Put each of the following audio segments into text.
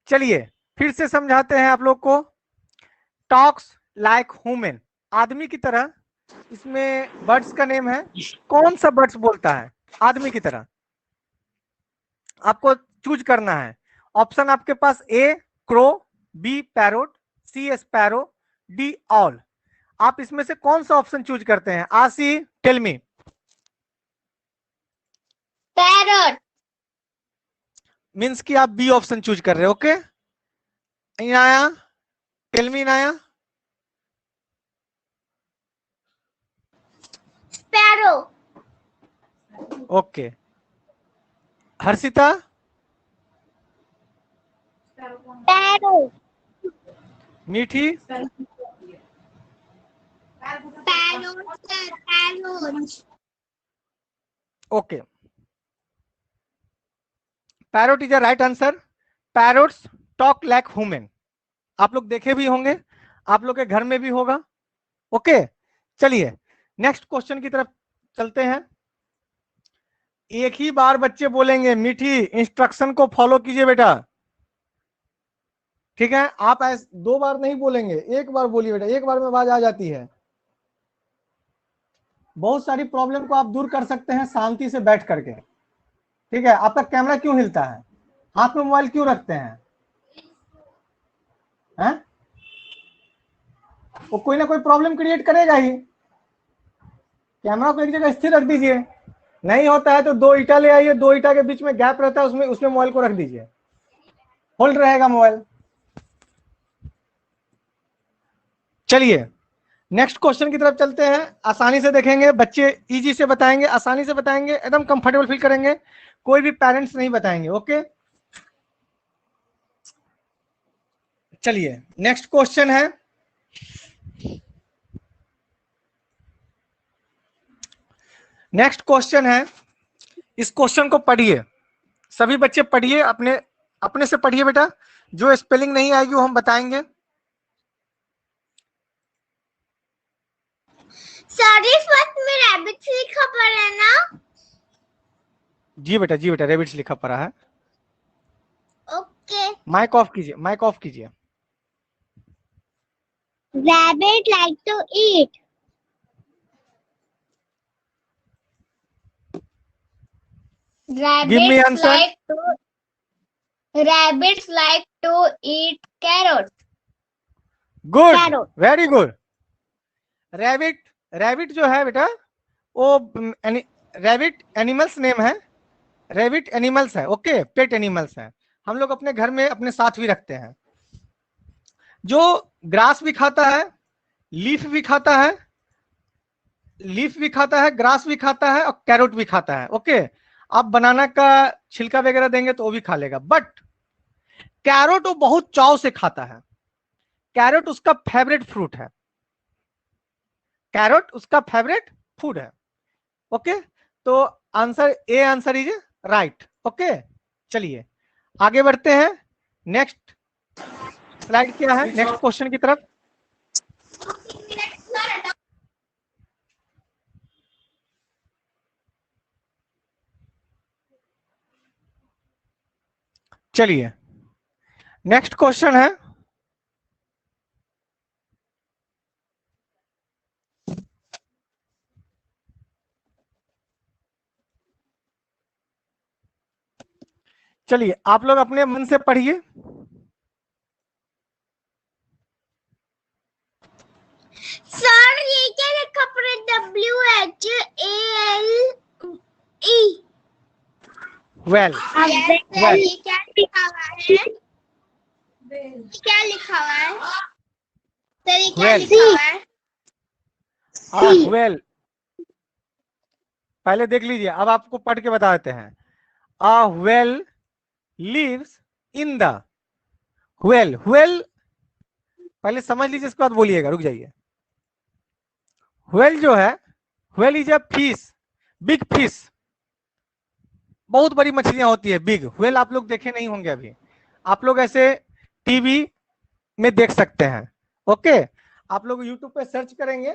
चलिए फिर से समझाते हैं आप लोग को। टॉक्स लाइक ह्यूमन, आदमी की तरह। इसमें बर्ड्स का नेम है, कौन सा बर्ड्स बोलता है आदमी की तरह, आपको चूज करना है। ऑप्शन आपके पास ए क्रो, बी पैरोट, सी स्पैरो, डी ऑल। आप इसमें से कौन सा ऑप्शन चूज करते हैं? आशी टेल मी। पैरट। मीन्स कि आप बी ऑप्शन चूज कर रहे हो। Okay Inaya, tell me Inaya. Sparrow. Okay Harshita. Parrot. मीठी। Okay parrot is a right answer. Parrots talk like human, आप लोग देखे भी होंगे, आप लोग के घर में भी होगा। ओके चलिए नेक्स्ट क्वेश्चन की तरफ चलते हैं। एक ही बार बच्चे बोलेंगे, मीठी इंस्ट्रक्शन को फॉलो कीजिए बेटा, ठीक है? आप ऐसे 2 बार नहीं बोलेंगे, 1 बार बोलिए बेटा, 1 बार में आवाज आ जाती है। बहुत सारी प्रॉब्लम को आप दूर कर सकते हैं शांति से बैठ करके, ठीक है? आपका कैमरा क्यों हिलता है? हाथ में मोबाइल क्यों रखते हैं? हैं? वो कोई ना कोई प्रॉब्लम क्रिएट करेगा ही। कैमरा को एक जगह स्थिर रख दीजिए, नहीं होता है तो 2 ईटा ले आइए, 2 ईटा के बीच में गैप रहता है, उसमें मोबाइल को रख दीजिए, होल्ड रहेगा मोबाइल। चलिए नेक्स्ट क्वेश्चन की तरफ चलते हैं। आसानी से देखेंगे, बच्चे इजी से बताएंगे, आसानी से बताएंगे, एकदम कंफर्टेबल फील करेंगे, कोई भी पेरेंट्स नहीं बताएंगे। ओके चलिए नेक्स्ट क्वेश्चन है, नेक्स्ट क्वेश्चन है, इस क्वेश्चन को पढ़िए, सभी बच्चे पढ़िए, अपने अपने से पढ़िए बेटा, जो स्पेलिंग नहीं आएगी वो हम बताएंगे। सॉरी फर्स्ट में रैबिट्स लिखा पड़ा है ना? जी बेटा रेबिट्स लिखा पड़ा है। ओके माइक ऑफ कीजिए, माइक ऑफ कीजिए। Rabbit like to eat. Give me answer. Rabbits like to eat carrots. Good very good. Rabbit, rabbit जो है बेटा वो रैबिट एनिमल्स नेम है, रैबिट एनिमल्स है। ओके पेट एनिमल्स है, हम लोग अपने घर में अपने साथ भी रखते हैं, जो ग्रास भी खाता है, लीफ भी खाता है, लीफ भी खाता है, ग्रास भी खाता है और कैरोट भी खाता है। ओके आप बनाना का छिलका वगैरह देंगे तो वो भी खा लेगा, बट कैरोट वो बहुत चाव से खाता है, कैरोट उसका फेवरेट फ्रूट है, कैरोट उसका फेवरेट फूड है। ओके तो answer A answer is right. Okay चलिए आगे बढ़ते हैं, नेक्स्ट स्लाइड क्या है, नेक्स्ट क्वेश्चन की तरफ। चलिए नेक्स्ट क्वेश्चन है, चलिए आप लोग अपने मन से पढ़िए। सर ये क्या लिखा पड़ा है? WHALE। वेल ये क्या लिखा हुआ है? क्या लिखा हुआ है सर? ये क्या लिखा हुआ है? वेल पहले देख लीजिए, अब आपको पढ़ के बता देते हैं। A whale lives in the whale, whale पहले समझ लीजिए, इसके बाद बोलिएगा, रुक जाइए। whale जो है, whale is a fish, big fish, बहुत बड़ी मछलियां होती है बिग whale, आप लोग देखे नहीं होंगे अभी, आप लोग ऐसे टीवी में देख सकते हैं। ओके आप लोग यूट्यूब पे सर्च करेंगे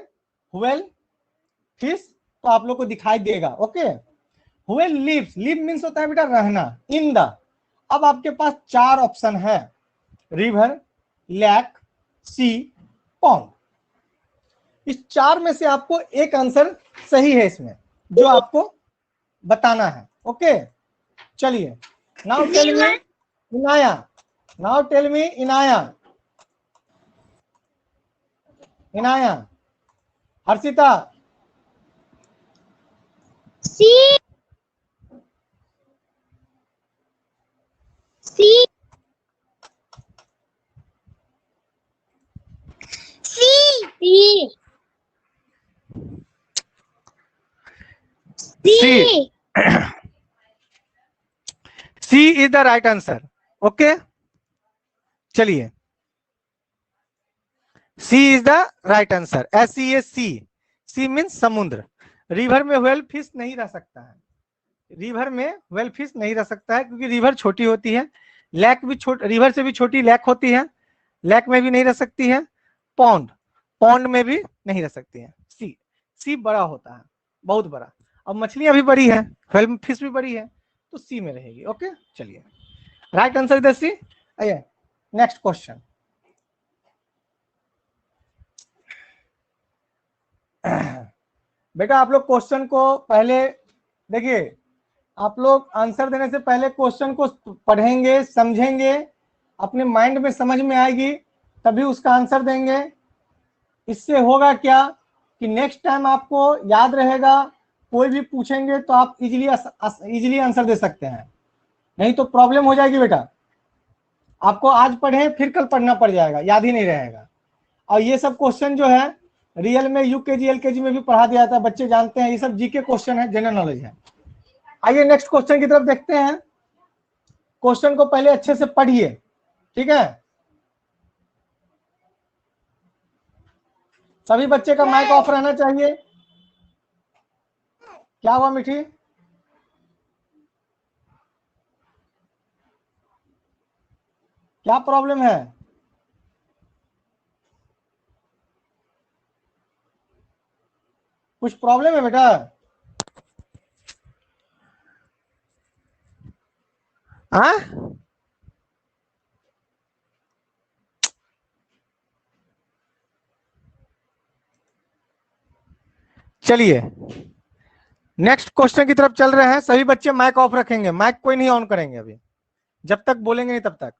whale फिश तो आप लोग को दिखाई देगा। Okay whale lives, live means होता है बेटा रहना, इन द। अब आपके पास 4 ऑप्शन है, रिवर, लेक, सी, पॉन्ड। इस 4 में से आपको एक आंसर सही है इसमें, जो आपको बताना है। ओके, चलिए, now tell me Inaya, now tell me Inaya, Inaya, Harshita, C, C, C, C, C is the right answer. Okay, चलिए, C is the right answer. Sea means समुद्र। रिवर में व्हेल फिश नहीं रह सकता है, रिवर में व्हेल फिश नहीं रह सकता है, क्योंकि रिवर छोटी होती है, लेक भी रिवर से भी छोटी लेक होती है, लेक में भी नहीं रह सकती है, पॉन्ड, पॉन्ड में भी नहीं रह सकती है। सी बड़ा होता है, बहुत बड़ा। अब मछलियां भी बड़ी है, व्हेल फिश भी बड़ी है, तो सी में रहेगी। ओके, चलिए, राइट आंसर इज सी। आइए नेक्स्ट क्वेश्चन। बेटा आप लोग क्वेश्चन को पहले देखिए, आप लोग आंसर देने से पहले क्वेश्चन को पढ़ेंगे, समझेंगे, अपने माइंड में समझ में आएगी, तभी उसका आंसर देंगे। इससे होगा क्या कि नेक्स्ट टाइम आपको याद रहेगा, कोई भी पूछेंगे तो आप इजीली आंसर दे सकते हैं, नहीं तो प्रॉब्लम हो जाएगी बेटा। आपको आज पढ़े फिर कल पढ़ना पड़ जाएगा, याद ही नहीं रहेगा। और ये सब क्वेश्चन जो है रियल में यूकेजी एलकेजी में भी पढ़ा दिया जाता है, बच्चे जानते हैं, ये सब जीके क्वेश्चन है, जनरल नॉलेज है। आइए नेक्स्ट क्वेश्चन की तरफ देखते हैं। क्वेश्चन को पहले अच्छे से पढ़िए, ठीक है। सभी बच्चे का माइक ऑफ रहना चाहिए। क्या हुआ मीठी? क्या प्रॉब्लम है? कुछ प्रॉब्लम है बेटा? हाँ, चलिए नेक्स्ट क्वेश्चन की तरफ चल रहे हैं। सभी बच्चे माइक ऑफ रखेंगे, माइक कोई नहीं ऑन करेंगे अभी, जब तक बोलेंगे नहीं तब तक।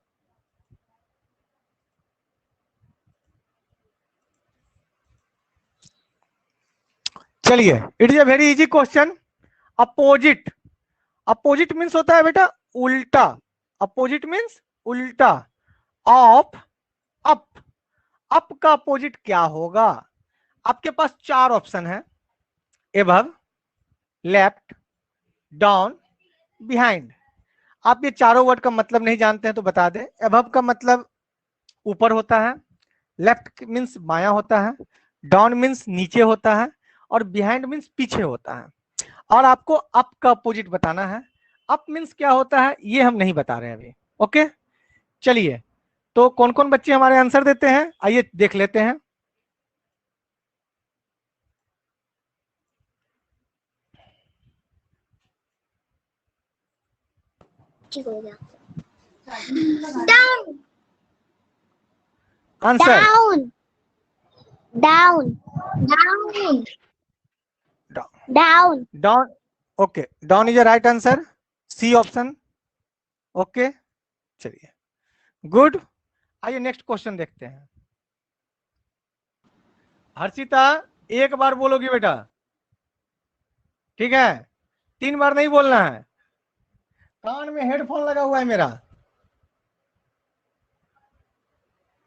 चलिए, it is a very easy question. Opposite, opposite means होता है बेटा उल्टा, अपोजिट मीन्स उल्टा ऑफ अप। अप का अपोजिट क्या होगा? आपके पास 4 ऑप्शन है, एबव, लेफ्ट, डाउन, बिहाइंड। आप ये चारों वर्ड का मतलब नहीं जानते हैं तो बता दें। एबव का मतलब ऊपर होता है, लेफ्ट मीन्स बायां होता है, डाउन मीन्स नीचे होता है, और बिहाइंड मीन्स पीछे होता है। और आपको अप का अपोजिट बताना है। अप मीन्स क्या होता है ये हम नहीं बता रहे हैं अभी। ओके, चलिए, तो कौन कौन बच्चे हमारे आंसर देते हैं आइए देख लेते हैं। Down, answer down, down, down, down. Down. Okay, down is a right answer, C option. Okay, चलिए, गुड। आइए नेक्स्ट क्वेश्चन देखते हैं। हर्षिता एक बार बोलोगी बेटा, ठीक है? 3 बार नहीं बोलना है। कान में हेडफोन लगा हुआ है मेरा,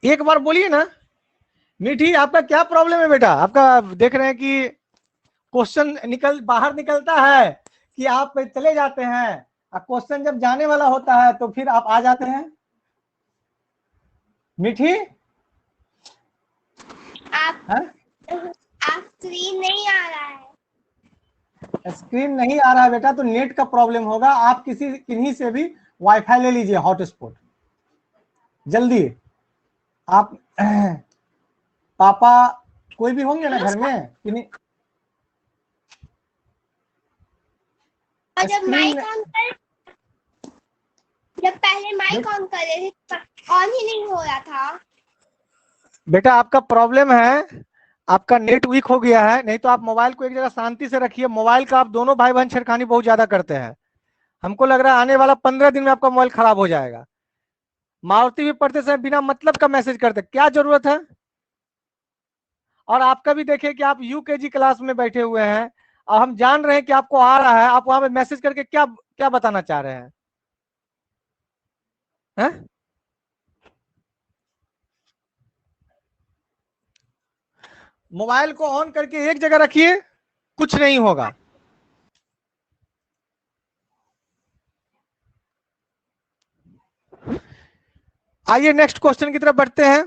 एक बार बोलिए ना। मीठी आपका क्या प्रॉब्लम है बेटा? आपका देख रहे हैं कि क्वेश्चन बाहर निकलता है कि आप चले जाते हैं, और क्वेश्चन जब जाने वाला होता है तो फिर आप आ जाते हैं। मीठी आप स्क्रीन नहीं आ रहा है, स्क्रीन नहीं आ रहा है बेटा, तो नेट का प्रॉब्लम होगा। आप किन्हीं से भी वाईफाई ले लीजिए, हॉटस्पॉट जल्दी। आप पापा कोई भी होंगे ना घर में किन्हीं। और जब माइक ऑन कर जब पहले माइक ऑन कर रहे थे ऑन ही नहीं हो रहा था। बेटा आपका प्रॉब्लम है, आपका नेट वीक हो गया है, नहीं तो आप मोबाइल को एक जगह शांति से रखिए। मोबाइल का आप दोनों भाई बहन छेड़खानी बहुत ज्यादा करते हैं। हमको लग रहा है आने वाला 15 दिन में आपका मोबाइल खराब हो जाएगा। मारुति भी पढ़ते समय बिना मतलब का मैसेज करते, क्या जरूरत है? और आपका भी देखिए कि आप यूकेजी क्लास में बैठे हुए हैं और हम जान रहे हैं कि आपको आ रहा है, आप वहां पे मैसेज करके क्या क्या बताना चाह रहे हैं, हैं? मोबाइल को ऑन करके एक जगह रखिए, कुछ नहीं होगा। आइए नेक्स्ट क्वेश्चन की तरफ बढ़ते हैं।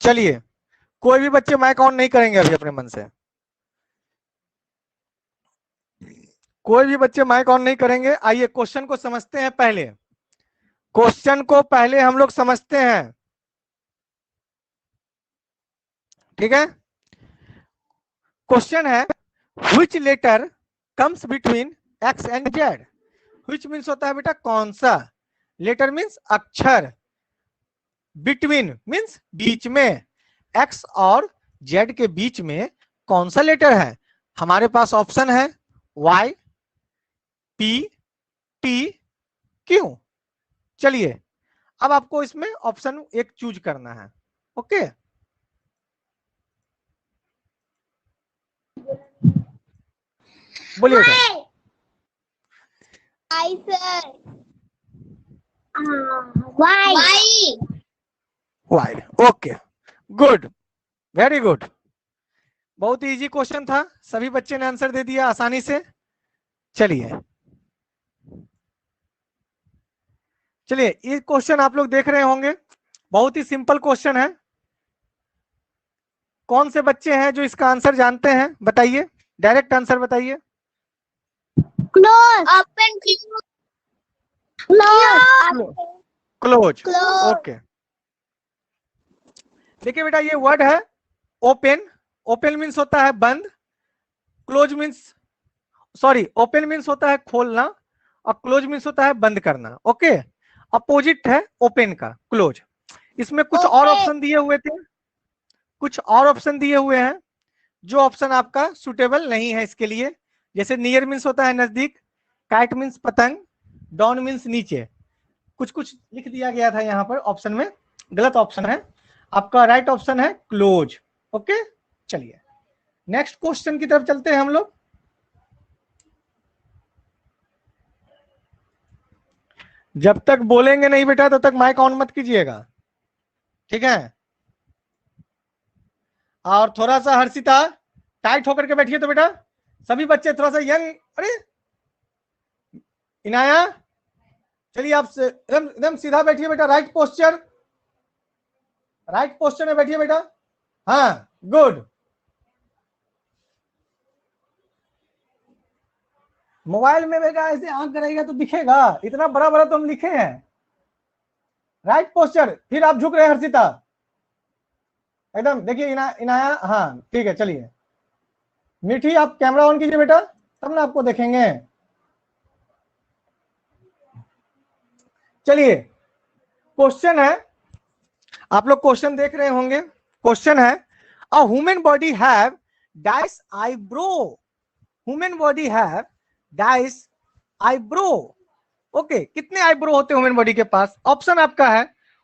चलिए, कोई भी बच्चे माइक ऑन नहीं करेंगे अभी अपने मन से, कोई भी बच्चे माइक ऑन नहीं करेंगे। आइए क्वेश्चन को समझते हैं पहले, क्वेश्चन को पहले हम लोग समझते हैं, ठीक है? क्वेश्चन है which letter comes between X and Z. Which means होता है बेटा कौन सा, लेटर मीन्स अक्षर, बिटवीन मीन्स बीच में, एक्स और जेड के बीच में कौन सा लेटर है। हमारे पास ऑप्शन है वाई, पी, टी, क्यू। चलिए अब आपको इसमें ऑप्शन एक चूज करना है, ओके? बोलिए बेटा। Y sir, Y. Y, okay, good, very good. बहुत इजी क्वेश्चन था, सभी बच्चे ने आंसर दे दिया आसानी से। चलिए चलिए, ये क्वेश्चन आप लोग देख रहे होंगे, बहुत ही सिंपल क्वेश्चन है। कौन से बच्चे हैं जो इसका आंसर जानते हैं, बताइए, डायरेक्ट आंसर बताइए। Close, open, close, close, okay. देखिए बेटा ये वर्ड है ओपन, ओपन मीन्स होता है बंद, close means, sorry, open means होता है खोलना और क्लोज मीन्स होता है बंद करना, ओके? अपोजिट है ओपन का, क्लोज। इसमें कुछ और ऑप्शन दिए हुए थे, कुछ और ऑप्शन दिए हुए हैं जो ऑप्शन आपका सुटेबल नहीं है इसके लिए। जैसे नियर मीन्स होता है नजदीक, काइट मीन्स पतंग, डाउन मीन्स नीचे, कुछ कुछ लिख दिया गया था यहाँ पर ऑप्शन में, गलत ऑप्शन है। आपका राइट ऑप्शन है क्लोज, ओके? चलिए नेक्स्ट क्वेश्चन की तरफ चलते हैं हम लोग। जब तक बोलेंगे नहीं बेटा तब तक माइक ऑन मत कीजिएगा, ठीक है? और थोड़ा सा हर्षिता टाइट होकर के बैठिए तो बेटा, सभी बच्चे थोड़ा सा यंग, अरे इनाया, चलिए आप एकदम सीधा बैठिए बेटा, राइट पोस्चर, राइट पोस्चर में बैठिए बेटा, हाँ गुड। मोबाइल में बेटा ऐसे आंख कराएगा तो दिखेगा, इतना बड़ा बड़ा तो हम लिखे हैं। राइट पोस्चर, फिर आप झुक रहे हैं हर्षिता, एकदम देखिए इनाया, हाँ ठीक है। चलिए मीठी आप कैमरा ऑन कीजिए बेटा, तब ना आपको देखेंगे। चलिए क्वेश्चन है, आप लोग क्वेश्चन देख रहे होंगे। क्वेश्चन है a human body have dice eyebrow, human body have dice eyebrow, okay? कितने आईब्रो होते हैं ह्यूमन बॉडी के पास? ऑप्शन आपका है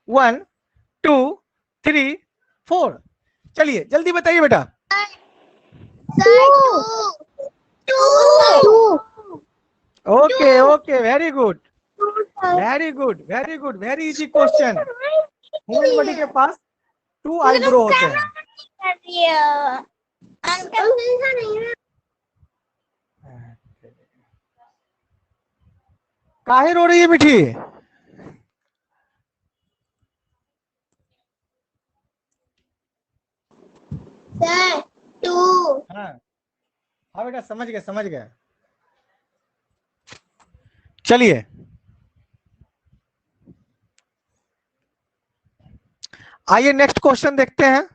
1, 2, 3, 4। चलिए जल्दी बताइए बेटा। Okay okay, very good, very good, very good, very easy question. Human body के पास 2 आईब्रो होते हैं। काहे रो रही है मीठी? सर 2, हाँ हाँ बेटा, समझ गए समझ गए। चलिए आइए नेक्स्ट क्वेश्चन देखते हैं।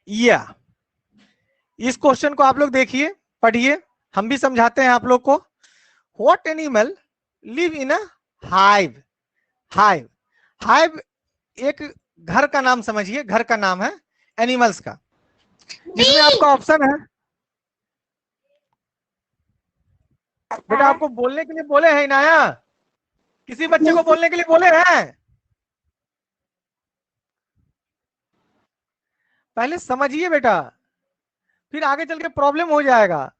या इस क्वेश्चन को आप लोग देखिए, पढ़िए, हम भी समझाते हैं आप लोग को। What animal live in a hive? Hive, hive एक घर का नाम समझिए, घर का नाम है एनिमल्स का। इसमें आपका ऑप्शन है, बेटा आपको बोलने के लिए बोले हैं इनाया, किसी बच्चे को बोलने के लिए बोले हैं? पहले समझिए बेटा, फिर आगे चल के प्रॉब्लम हो जाएगा।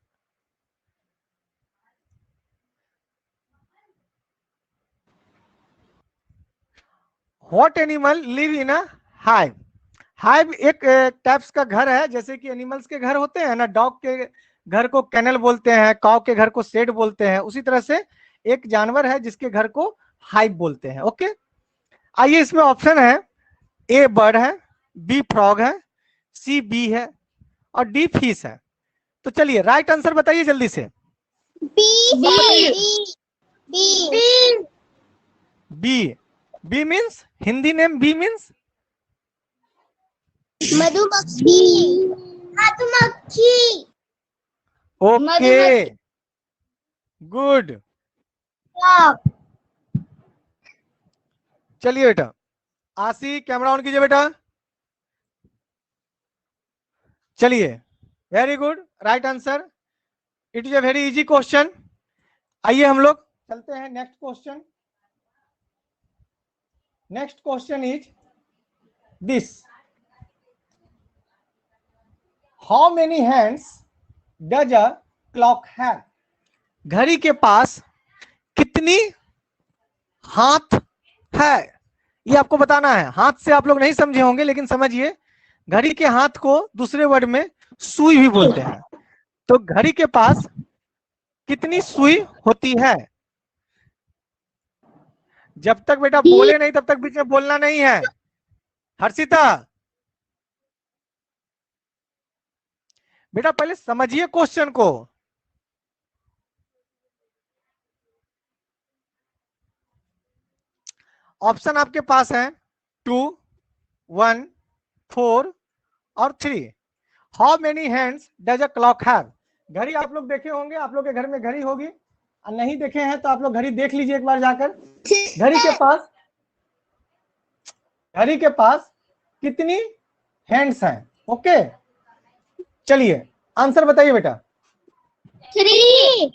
What animal live in a hive? Hive एक टाइप्स का घर है, जैसे कि एनिमल्स के घर होते हैं ना, डॉग के घर को कैनल बोलते हैं, काउ के घर को शेड बोलते हैं, उसी तरह से एक जानवर है जिसके घर को हाइव बोलते हैं। ओके, आइए इसमें ऑप्शन है, ए बर्ड है, बी फ्रॉग है, सी बी है और डी फिश है। तो चलिए राइट आंसर बताइए जल्दी से। B, B means Hindi name B means मधुमक्खी। मधुमक्खी। Okay, good. चलिए बेटा, आशी कैमरा ऑन कीजिए बेटा। चलिए, very good, right answer. It is a very easy question. आइए हम लोग चलते हैं next question. Next question is this, how many hands does a clock have? घड़ी के पास कितनी हाथ है, ये आपको बताना है। हाथ से आप लोग नहीं समझे होंगे, लेकिन समझिए, घड़ी के हाथ को दूसरे वर्ड में सुई भी बोलते हैं। तो घड़ी के पास कितनी सुई होती है? जब तक बेटा बोले नहीं तब तक बीच में बोलना नहीं है। हर्षिता बेटा पहले समझिए क्वेश्चन को। ऑप्शन आपके पास है 2, 1, 4 और 3। How many hands does a clock have? घड़ी आप लोग देखे होंगे, आप लोग के घर में घड़ी होगी, और नहीं देखे हैं तो आप लोग घड़ी देख लीजिए एक बार जाकर। घड़ी के पास कितनी हैंड्स हैं? ओके, चलिए आंसर बताइए बेटा। 3।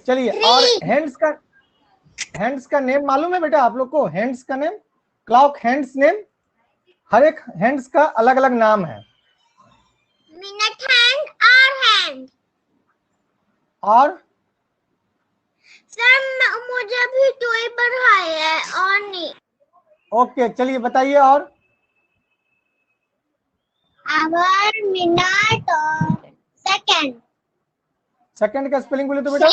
चलिए, और हैंड्स का नेम मालूम है बेटा आप लोग को? हैंड्स का नेम, क्लॉक हैंड्स नेम, हर एक हैंड्स का अलग अलग नाम है। Minute hand, hour hand. और सर मुझे भी 2 ही बढ़ाए है और नहीं। ओके, चलिए बताइए। और आवर, मिनट और सेकंड। सेकंड का स्पेलिंग बोले तो बेटा?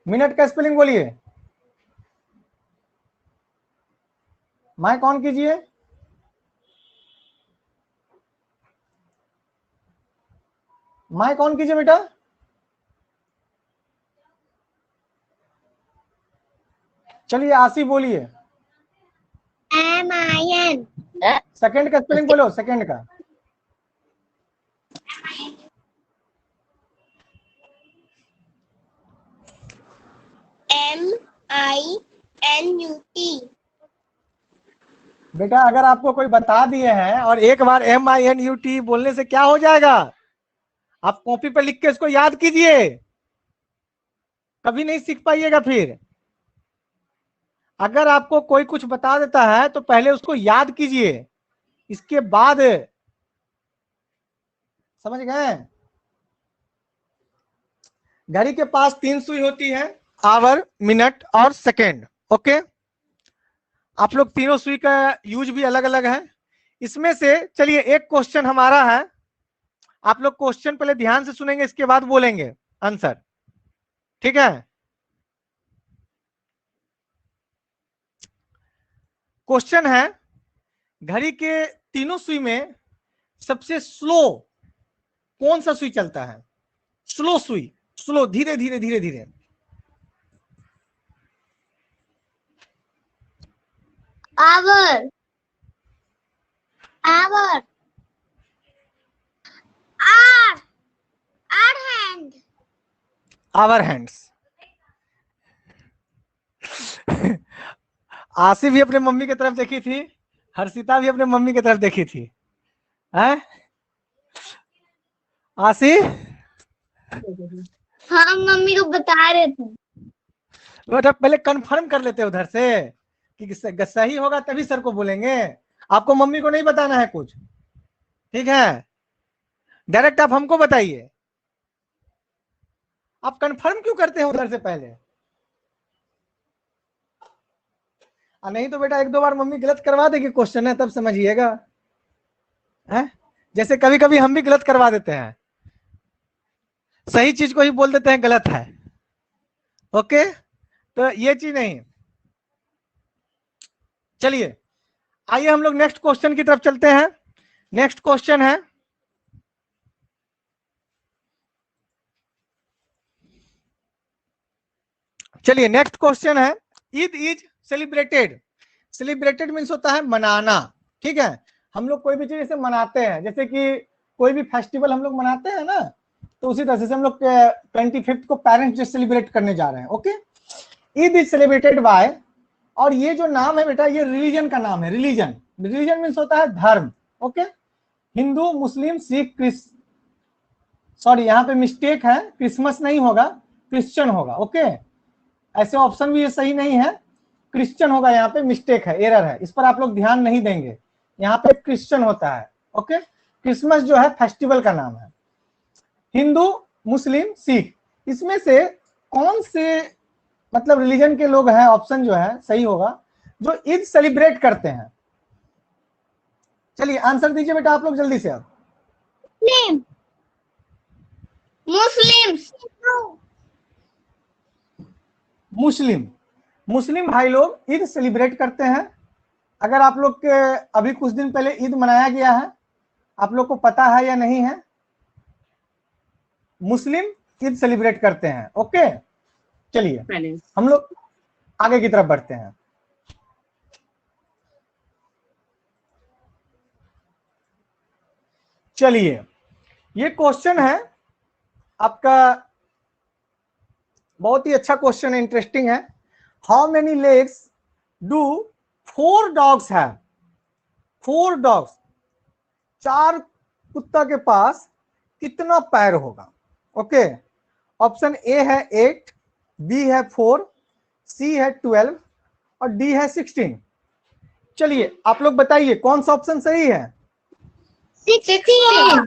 मिनट का स्पेलिंग बोलिए। माइक ऑन कीजिए। माइक ऑन कीजिए बेटा। चलिए आशी बोलिए। MIN। सेकंड का स्पेलिंग बोलो, सेकंड का। MINUT। बेटा अगर आपको कोई बता दिए हैं और एक बार MINUT बोलने से क्या हो जाएगा? आप कॉपी पर लिख के इसको याद कीजिए, कभी नहीं सीख पाइएगा फिर। अगर आपको कोई कुछ बता देता है तो पहले उसको याद कीजिए, इसके बाद समझ गए? घड़ी के पास 3 सुई होती है, आवर, मिनट और सेकेंड। ओके, आप लोग तीनों सुई का यूज भी अलग अलग है। इसमें से चलिए एक क्वेश्चन हमारा है, आप लोग क्वेश्चन पहले ध्यान से सुनेंगे, इसके बाद बोलेंगे आंसर, ठीक है? क्वेश्चन है, घड़ी के तीनों सुई में सबसे स्लो कौन सा सुई चलता है? स्लो सुई, स्लो, धीरे धीरे धीरे धीरे। Our. Our. Our hand. Hour hands. Asif भी अपने मम्मी की तरफ देखी थी, हर्षिता भी अपने मम्मी की तरफ देखी थी, हैं आसिफ? हाँ मम्मी को बता रहे थे। बेटा पहले कंफर्म कर लेते उधर से कि सही होगा तभी सर को बोलेंगे, आपको मम्मी को नहीं बताना है कुछ, ठीक है? डायरेक्ट आप हमको बताइए, आप कंफर्म क्यों करते हैं उधर से पहले? नहीं तो बेटा एक दो बार मम्मी गलत करवा देगी क्वेश्चन है तब समझिएगा, है? जैसे कभी कभी हम भी गलत करवा देते हैं, सही चीज को ही बोल देते हैं गलत है। ओके, तो ये चीज नहीं। चलिए आइए हम लोग नेक्स्ट क्वेश्चन की तरफ चलते हैं। नेक्स्ट क्वेश्चन है, चलिए नेक्स्ट क्वेश्चन है, Eid is celebrated. Celebrated means होता है मनाना, ठीक है? हम लोग कोई भी चीज से मनाते हैं, जैसे कि कोई भी फेस्टिवल हम लोग मनाते हैं ना, तो उसी तरह से हम लोग 25th को पेरेंट्स डे सेलिब्रेट करने जा रहे हैं। Okay, Eid is celebrated by, और ये जो नाम है बेटा ये रिलीजन का नाम है। रिलीजन, रिलीजन मीन्स होता है धर्म। ओके, हिंदू, मुस्लिम, सिख, सॉरी यहाँ पे मिस्टेक है, क्रिसमस नहीं होगा, क्रिश्चियन होगा। ओके, ऐसे ऑप्शन भी ये सही नहीं है, क्रिश्चियन होगा, यहाँ पे मिस्टेक है, एरर है, इस पर आप लोग ध्यान नहीं देंगे, यहाँ पे क्रिश्चियन होता है। ओके, क्रिसमस जो है फेस्टिवल का नाम है। हिंदू, मुस्लिम, सिख, इसमें से कौन से मतलब रिलीजन के लोग हैं, ऑप्शन जो है सही होगा, जो ईद सेलिब्रेट करते हैं? चलिए आंसर दीजिए बेटा आप लोग जल्दी से। अब मुस्लिम। मुस्लिम, मुस्लिम भाई लोग ईद सेलिब्रेट करते हैं। अगर आप लोग के अभी कुछ दिन पहले ईद मनाया गया है, आप लोग को पता है या नहीं है? मुस्लिम ईद सेलिब्रेट करते हैं। ओके, चलिए हम लोग आगे की तरफ बढ़ते हैं। चलिए ये क्वेश्चन है आपका, बहुत ही अच्छा क्वेश्चन है, इंटरेस्टिंग है। How many legs do 4 dogs have? 4 dogs, 4 कुत्ता के पास कितना पैर होगा? ओके, ऑप्शन ए है 8, बी है 4, सी है 12 और डी है 16। चलिए आप लोग बताइए कौन सा ऑप्शन सही है? 16।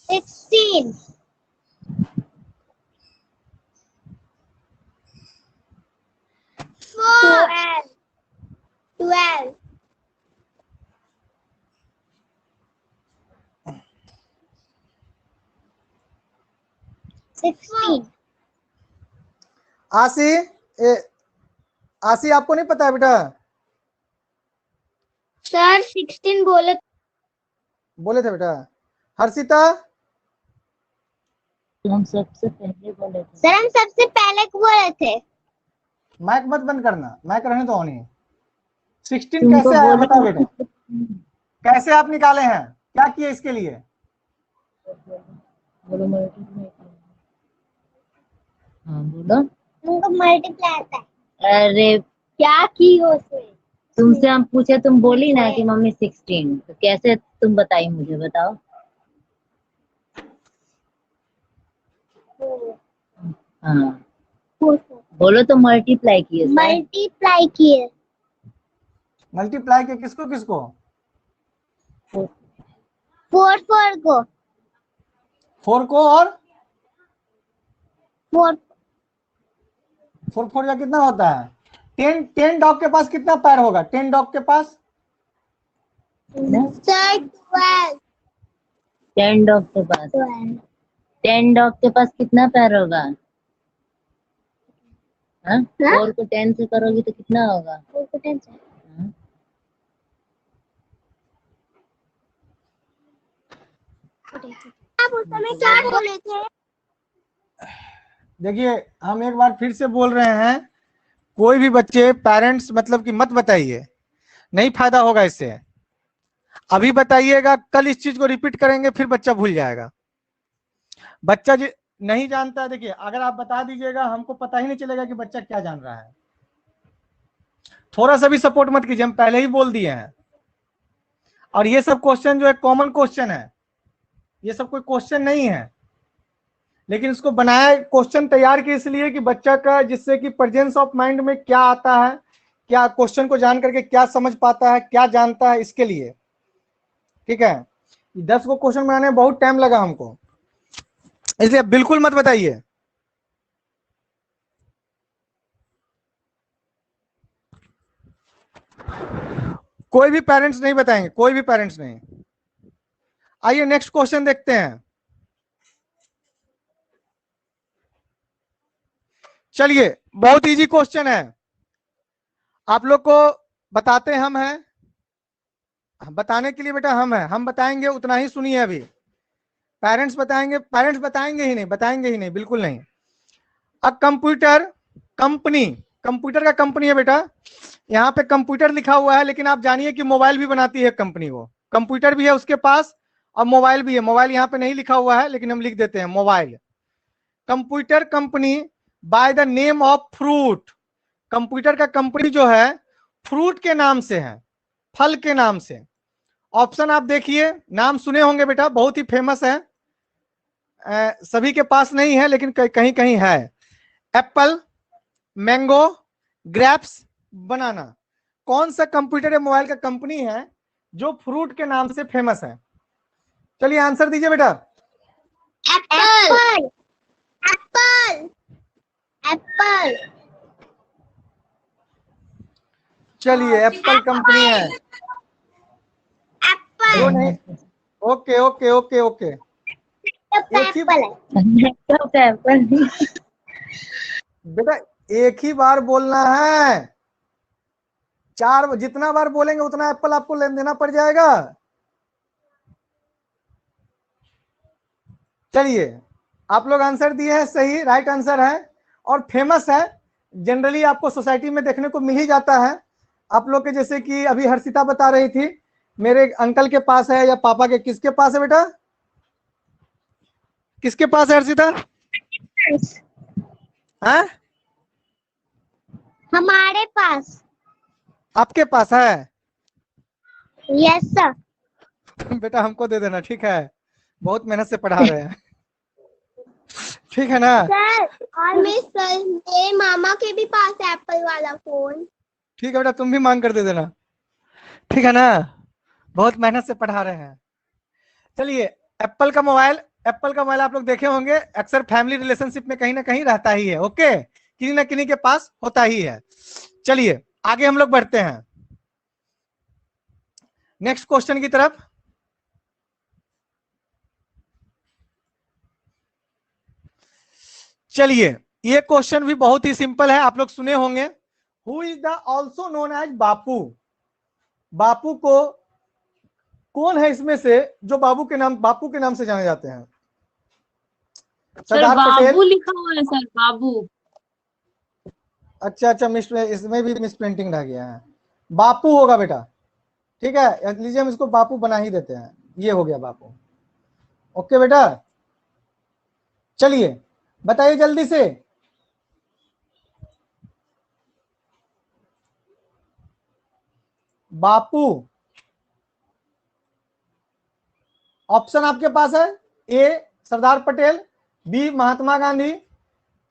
16। 12। 16। आसी आपको नहीं पता है बेटा? सर 16 बोले थे बेटा। हर्षिता? हम सबसे पहले बोले थे। सर हम सबसे पहले बोले थे। माइक मत बंद करना, माइक रहने दो ऑन ही। 16 कैसे आया बताओ बेटा, कैसे आप निकाले हैं, क्या किए इसके लिए? बोलो मल्टीप्लाई। हाँ बोलो। तुमको मल्टीप्लाई आता है? अरे क्या की हो उसे? तुमसे हम पूछे, तुम बोली ना कि मम्मी 16, तो कैसे तुम बताई मुझे, बताओ। हाँ बोलो तो मल्टीप्लाई किए। मल्टीप्लाई किए। मल्टीप्लाई के किसको किसको? 4 को। 4 को और 4 4 4 या कितना होता है? 10 डॉग के पास कितना पैर होगा? 10 डॉग के पास सर 12। 10 डॉग के पास 10 डॉग के पास कितना पैर होगा? हाँ 4 को 10 से करोगी तो कितना होगा? 4 को 10 से। हाँ? आप उस समय क्या बोले थे? देखिए हम एक बार फिर से बोल रहे हैं, कोई भी बच्चे पेरेंट्स मतलब कि मत बताइए, नहीं फायदा होगा इससे। अभी बताइएगा, कल इस चीज को रिपीट करेंगे फिर बच्चा भूल जाएगा। बच्चा नहीं जानता है, देखिए अगर आप बता दीजिएगा हमको पता ही नहीं चलेगा कि बच्चा क्या जान रहा है। थोड़ा सा भी सपोर्ट मत कीजिए, हम पहले ही बोल दिए हैं। और ये सब क्वेश्चन जो है कॉमन क्वेश्चन है, ये सब कोई क्वेश्चन नहीं है, लेकिन इसको बनाया क्वेश्चन तैयार किया इसलिए कि बच्चा का जिससे कि प्रेजेंस ऑफ माइंड में क्या आता है, क्या क्वेश्चन को जान करके क्या समझ पाता है, क्या जानता है, इसके लिए। ठीक है, 10 को क्वेश्चन बनाने में बहुत टाइम लगा हमको, इसलिए बिल्कुल मत बताइए। कोई भी पेरेंट्स नहीं बताएंगे, कोई भी पेरेंट्स नहीं। आइए नेक्स्ट क्वेश्चन देखते हैं। चलिए, बहुत इजी क्वेश्चन है, आप लोग को बताते हम हैं, बताने के लिए बेटा हम हैं, हम बताएंगे उतना ही सुनिए। अभी पेरेंट्स बताएंगे ही नहीं, बताएंगे ही नहीं, बिल्कुल नहीं। अब कंप्यूटर कंपनी, कंप्यूटर का कंपनी है बेटा, यहाँ पे कंप्यूटर लिखा हुआ है, लेकिन आप जानिए कि मोबाइल भी बनाती है कंपनी। वो कंप्यूटर भी है उसके पास और मोबाइल भी है। मोबाइल यहाँ पे नहीं लिखा हुआ है, लेकिन हम लिख देते हैं mobile. Computer company by the name of fruit, computer का कंपनी जो है फ्रूट के नाम से है, फल के नाम से। ऑप्शन आप देखिए, नाम सुने होंगे बेटा, बहुत ही फेमस है, सभी के पास नहीं है लेकिन कहीं कहीं है। एप्पल, मैंगो, ग्रेप्स, बनाना। कौन सा कंप्यूटर या मोबाइल का कंपनी है जो फ्रूट के नाम से फेमस है? चलिए आंसर दीजिए बेटा। Apple, Apple, Apple. चलिए एप्पल कंपनी है। एप्पल नहीं, okay okay okay okay, Apple है। बेटा एक ही बार बोलना है, जितना बार बोलेंगे उतना एप्पल आपको देना पड़ जाएगा। चलिए, आप लोग आंसर दिए हैं, सही राइट आंसर है और फेमस है, जनरली आपको सोसाइटी में देखने को मिल ही जाता है। आप लोग के जैसे कि अभी हर्षिता बता रही थी, मेरे अंकल के पास है या पापा के, किसके पास है बेटा, किसके पास है हर्षिता? हाँ, हमारे पास। आपके पास है? Yes sir. बेटा हमको दे देना, ठीक है, बहुत मेहनत से पढ़ा रहे हैं। ठीक है ना सर? और मेरे मामा के भी पास है एप्पल वाला फोन। ठीक है बेटा, तुम भी मांग कर दे देना, ठीक है ना, बहुत मेहनत से पढ़ा रहे हैं। चलिए, एप्पल का मोबाइल आप लोग देखे होंगे, अक्सर फैमिली रिलेशनशिप में कहीं ना कहीं रहता ही है। ओके, किसी ना किसी के पास होता ही है। चलिए आगे हम लोग बढ़ते हैं नेक्स्ट क्वेश्चन की तरफ। चलिए, ये क्वेश्चन भी बहुत ही सिंपल है, आप लोग सुने होंगे। Who is the also known as Bapu? Bapu को कौन है इसमें से जो बापू के नाम से जाने जाते हैं? सरदार पटेल। बाबू लिखा हुआ है सर, बाबू। अच्छा अच्छा, इसमें भी मिस प्रिंटिंग रह गया है, बापू होगा बेटा। ठीक है, लीजिए हम इसको बापू बना ही देते हैं, ये हो गया बापू। ओके बेटा, चलिए बताइए जल्दी से। बापू, ऑप्शन आपके पास है, ए सरदार पटेल, बी महात्मा गांधी,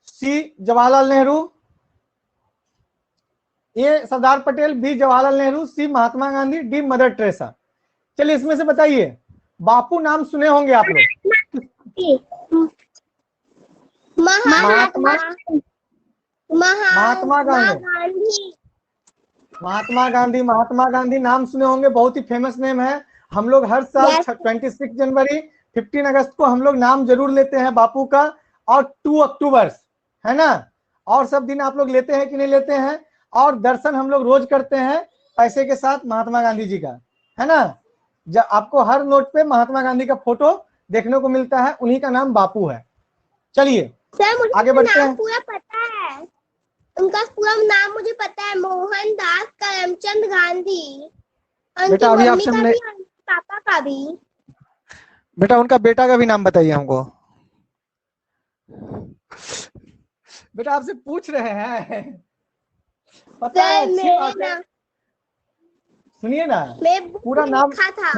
सी जवाहरलाल नेहरू। ए सरदार पटेल, बी जवाहरलाल नेहरू, सी Mahatma Gandhi, D mother Teresa. चलिए इसमें से बताइए, बापू नाम सुने होंगे आप लोग। महात्मा गांधी, महात्मा गांधी नाम सुने होंगे, बहुत ही फेमस नेम है। हम लोग हर साल 26 जनवरी 15 अगस्त को हम लोग नाम जरूर लेते हैं बापू का, और 2 अक्टूबर, है ना, और सब दिन आप लोग लेते हैं कि नहीं लेते हैं? और दर्शन हम लोग रोज करते हैं पैसे के साथ महात्मा गांधी जी का, है ना। जब आपको हर नोट पे महात्मा गांधी का फोटो देखने को मिलता है, उन्हीं का नाम बापू है। चलिए सर, मुझे आगे बढ़ते हैं। पूरा पता है। उनका पूरा नाम मुझे पता है, मोहनदास करमचंद गांधी। और बेटा उनकी अभी मम्मी आपसे का हमने, भी और पापा का भी। बेटा उनका बेटा का भी नाम बताइए हमको। बेटा आपसे पूछ रहे हैं, पता है, सर अच्छी बात है। सुनिए ना, मैं पूरा नाम, लिखा था।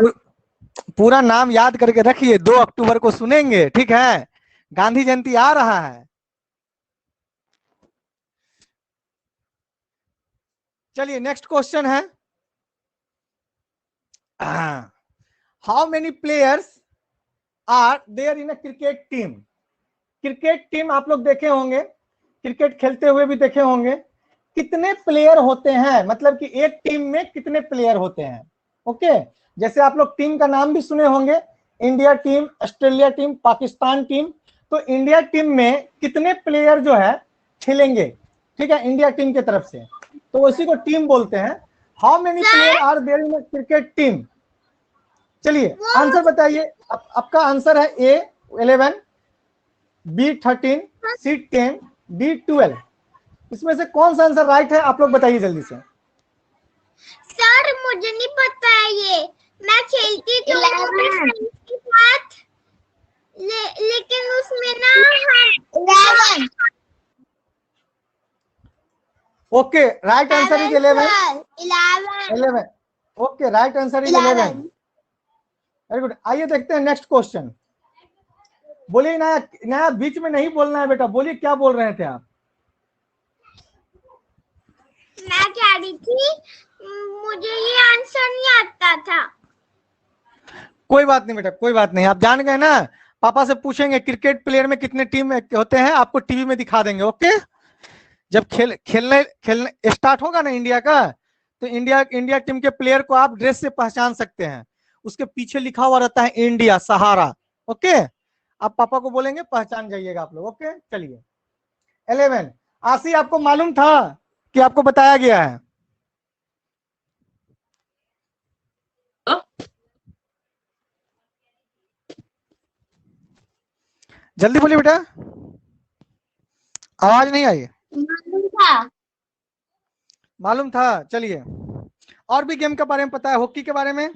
पूरा नाम याद करके रखिए, 2 अक्टूबर को सुनेंगे, ठीक है? गांधी जयंती आ रहा है। चलिए नेक्स्ट क्वेश्चन है, how many players are there in a cricket team? Cricket team आप लोग देखे होंगे, क्रिकेट खेलते हुए भी देखे होंगे। कितने प्लेयर होते हैं, मतलब कि एक टीम में कितने प्लेयर होते हैं? ओके, जैसे आप लोग टीम का नाम भी सुने होंगे, India team, Australia team, Pakistan team. तो इंडिया टीम में कितने प्लेयर जो है खेलेंगे, ठीक है, इंडिया टीम की तरफ से, तो उसी को टीम बोलते हैं। How many player are there in cricket team? चलिए आंसर बताइए। आपका आंसर है ए 11, बी 13, सी 10, डी 12। इसमें से कौन सा आंसर राइट है, आप लोग बताइए जल्दी से। सर मुझे नहीं पता है ये, मैं खेलती तो हूँ अपने फ्रेंड्स के साथ, लेकिन उसमें ना हम 11। Okay, right answer is 11। 11। 11, okay, right answer is 11। Very good. आइए देखते हैं नेक्स्ट क्वेश्चन। बोलिए, नया नया बीच में नहीं बोलना है बेटा, बोलिए क्या बोल रहे थे आप? मैं कह रही थी मुझे ये आंसर नहीं आता था। कोई बात नहीं बेटा, कोई बात नहीं, आप जान गए ना। पापा से पूछेंगे क्रिकेट प्लेयर में कितने टीम होते हैं, आपको टीवी में दिखा देंगे। ओके, जब खेलने स्टार्ट होगा ना इंडिया का, तो इंडिया टीम के प्लेयर को आप ड्रेस से पहचान सकते हैं, उसके पीछे लिखा हुआ रहता है इंडिया सहारा। ओके, आप पापा को बोलेंगे, पहचान जाइएगा आप लोग। ओके, चलिए 11। आशी, आपको मालूम था कि आपको बताया गया है? जल्दी बोलिए बेटा, आवाज नहीं आई। मालूम था। मालूम था। चलिए, और भी गेम के बारे में पता है, हॉकी के बारे में?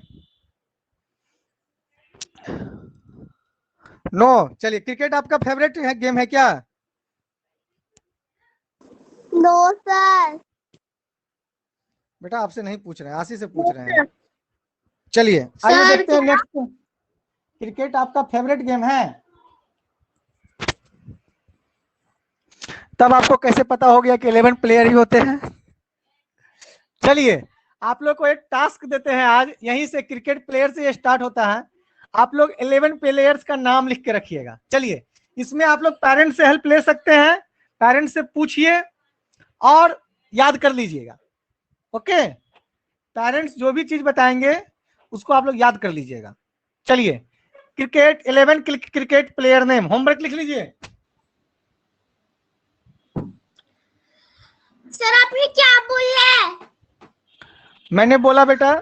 नो। चलिए, क्रिकेट आपका फेवरेट गेम है क्या? No sir. बेटा आपसे नहीं पूछ रहे हैं, आशी से पूछ रहे हैं। चलिए आइए सर देखते हैं नेक्स्ट। क्रिकेट आपका फेवरेट गेम है, तब आपको कैसे पता हो गया कि 11 प्लेयर ही होते हैं? चलिए, आप लोग को एक टास्क देते हैं आज, यहीं से क्रिकेट प्लेयर से ये स्टार्ट होता है। आप लोग 11 प्लेयर्स का नाम लिख के रखिएगा। चलिए, इसमें आप लोग पेरेंट्स से हेल्प ले सकते हैं, पेरेंट्स से पूछिए और याद कर लीजिएगा। ओके, पेरेंट्स जो भी चीज बताएंगे उसको आप लोग याद कर लीजिएगा। चलिए, cricket 11 cricket player name, homework लिख लीजिए। सर आपने क्या बोला? मैंने बोला बेटा,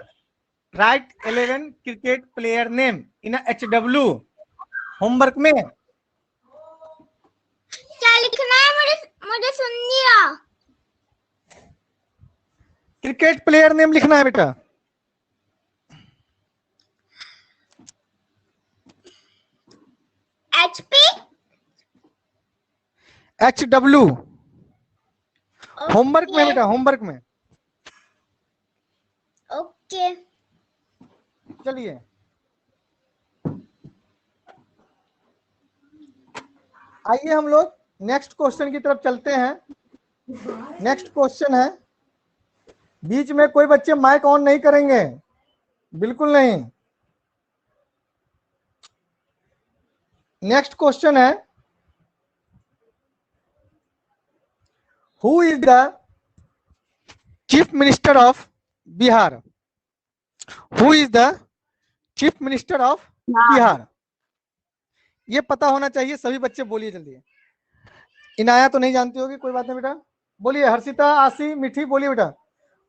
right 11 cricket player name in HW। Homework में क्या लिखना है? मुझे सुन लिया। क्रिकेट प्लेयर नेम लिखना है बेटा। HP। HW, होमवर्क में बेटा, होमवर्क में। ओके। चलिए, आइए हम लोग नेक्स्ट क्वेश्चन की तरफ चलते हैं। नेक्स्ट क्वेश्चन है, बीच में कोई बच्चे माइक ऑन नहीं करेंगे, बिल्कुल नहीं। नेक्स्ट क्वेश्चन है, who is the chief minister of Bihar? Who is the chief minister of Bihar? ये पता होना चाहिए, सभी बच्चे बोलिए जल्दी। इनाया तो नहीं जानती होगी, कोई बात नहीं बेटा, बोलिए। हर्षिता, आशी, मिठी, बोलिए बेटा।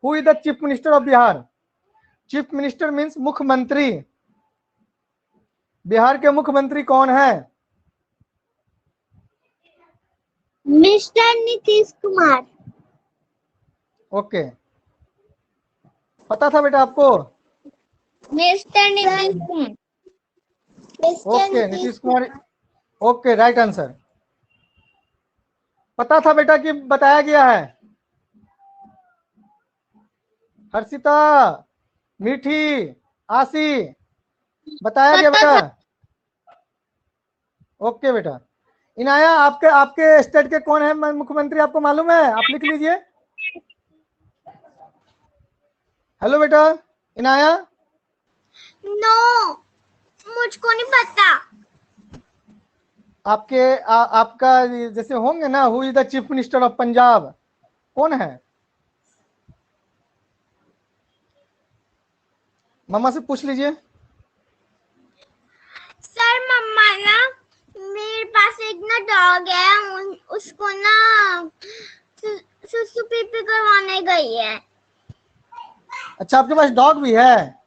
Who is the chief minister of Bihar? Chief minister means मुख्यमंत्री। बिहार के मुख्यमंत्री कौन है? मिस्टर नीतीश कुमार। ओके, पता था बेटा आपको? Mister Nitish Kumar. Okay, Nitish Kumar. Okay, right answer. पता था बेटा कि बताया गया है। हर्षिता, मीठी, आशी, बताया गया बेटा। ओके बेटा। इनाया, आपके आपके स्टेट के कौन है मुख्यमंत्री, आपको मालूम है? आप लिख लीजिए। हेलो बेटा इनाया। नो, मुझको नहीं पता। आपका जैसे होंगे ना, who is the chief minister of Punjab, कौन है? मम्मा से पूछ लीजिए। सर मम्मा ना, मेरे पास एक ना डॉग है, उसको ना सुसु पीपी करवाने गई है। अच्छा, आपके पास डॉग भी है?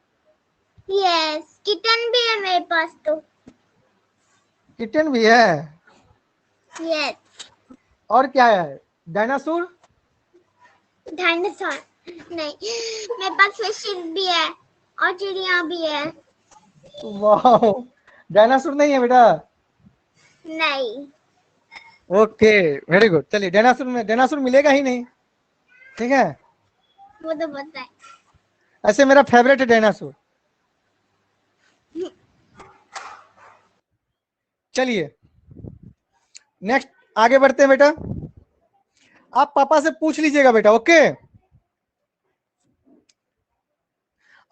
यस, किटन भी है मेरे पास तो। किटन भी है? यस। और क्या है? डायनासोर? डायनासोर नहीं, मेरे पास फिशेस भी है और चिड़िया भी है। वाह, डायनासोर नहीं है बेटा? नहीं। Okay, very good. चलिए, डायनासोर मिलेगा ही नहीं, ठीक है? वो तो पता है। ऐसे मेरा फेवरेट है डायनासोर। चलिए नेक्स्ट आगे बढ़ते हैं बेटा। आप पापा से पूछ लीजिएगा बेटा, ओके?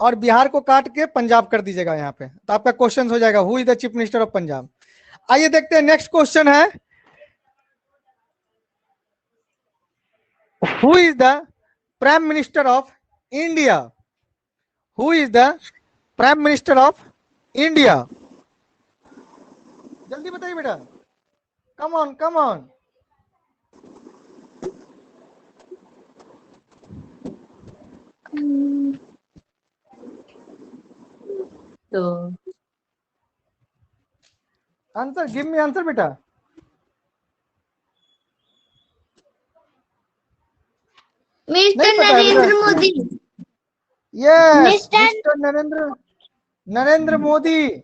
और बिहार को काट के पंजाब कर दीजिएगा यहाँ पे, तो आपका क्वेश्चन हो जाएगा who is the chief minister of Punjab. आइए देखते हैं, नेक्स्ट क्वेश्चन है who is the prime minister of India? Who is the prime minister of India? जल्दी बताइए बेटा, कम ऑन कम ऑन। तो आंसर, गिव मी आंसर बेटा। Mister Narendra Modi. Yes, mister mister Narendra Modi,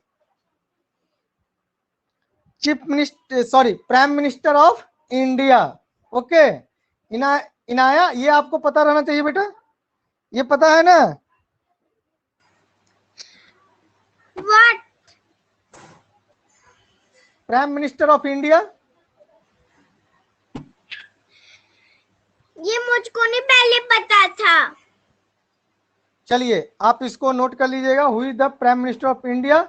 chief minister, sorry, prime minister of India. Okay Inaya, ये आपको पता रहना चाहिए बेटा, ये पता है ना? What? Prime minister of India. ये मुझको नहीं पहले पता था। चलिए आप इसको नोट कर लीजिएगा, who is the prime minister of India?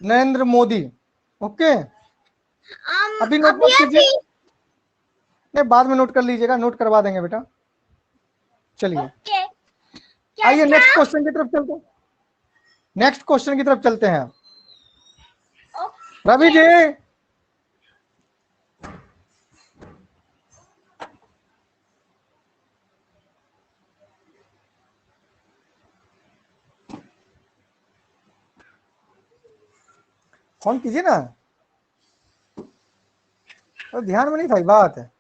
Narendra Modi. Okay, अभी नोट मत कीजिए, नहीं बाद में नोट कर लीजिएगा, नोट करवा देंगे बेटा। चलिए आइए नेक्स्ट क्वेश्चन की तरफ चलते हैं। नेक्स्ट क्वेश्चन की तरफ चलते हैं। रवि जी, फोन कीजिए ना, तो ध्यान में नहीं था बात है।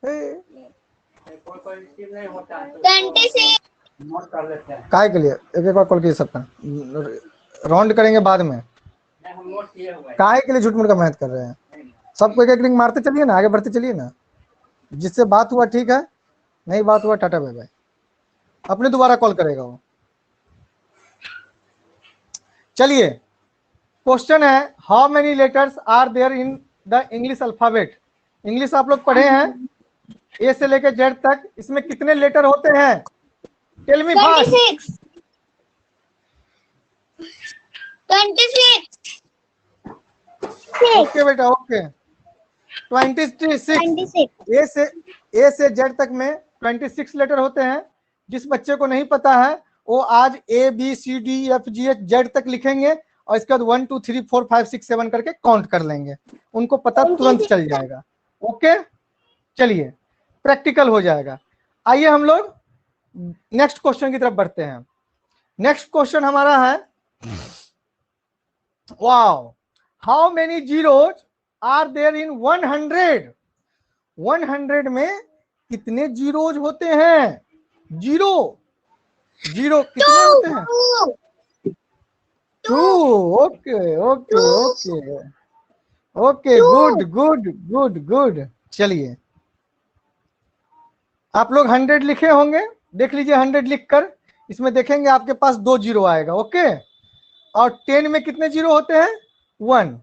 26। काय के लिए एक एक बार कॉल कीजिए, सबका राउंड करेंगे बाद में। काय के लिए झूठ मूठ का मेहनत कर रहे हैं? सबको एक एक रिंग मारते चलिए ना, आगे बढ़ते चलिए ना। जिससे बात हुआ ठीक है, नहीं बात हुआ टाटा बाय बाय, अपने दोबारा कॉल करेगा वो। चलिए क्वेश्चन है, how many letters are there in the English alphabet? English आप लोग पढ़े हैं, ए से लेकर जेड तक, इसमें कितने लेटर होते हैं? Tell me fast. 26। ओके बेटा, ओके 26। ए से जेड तक में 26 लेटर होते हैं। जिस बच्चे को नहीं पता है वो आज A B C D F G H Z तक लिखेंगे और इसके बाद 1 2 3 4 5 6 7 करके काउंट कर लेंगे, उनको पता तुरंत चल जाएगा। ओके चलिए प्रैक्टिकल हो जाएगा। आइए हम लोग नेक्स्ट क्वेश्चन की तरफ बढ़ते हैं। नेक्स्ट क्वेश्चन हमारा है, wow, how many zeros are there in 100? 100 में कितने जीरोज होते हैं? जीरो जीरो कितने होते हैं? 2। Okay okay okay okay, good good good good. चलिए, आप लोग 100 लिखे होंगे, देख लीजिए 100 लिखकर, इसमें देखेंगे आपके पास 2 जीरो आएगा। ओके, और 10 में कितने जीरो होते हैं? 1।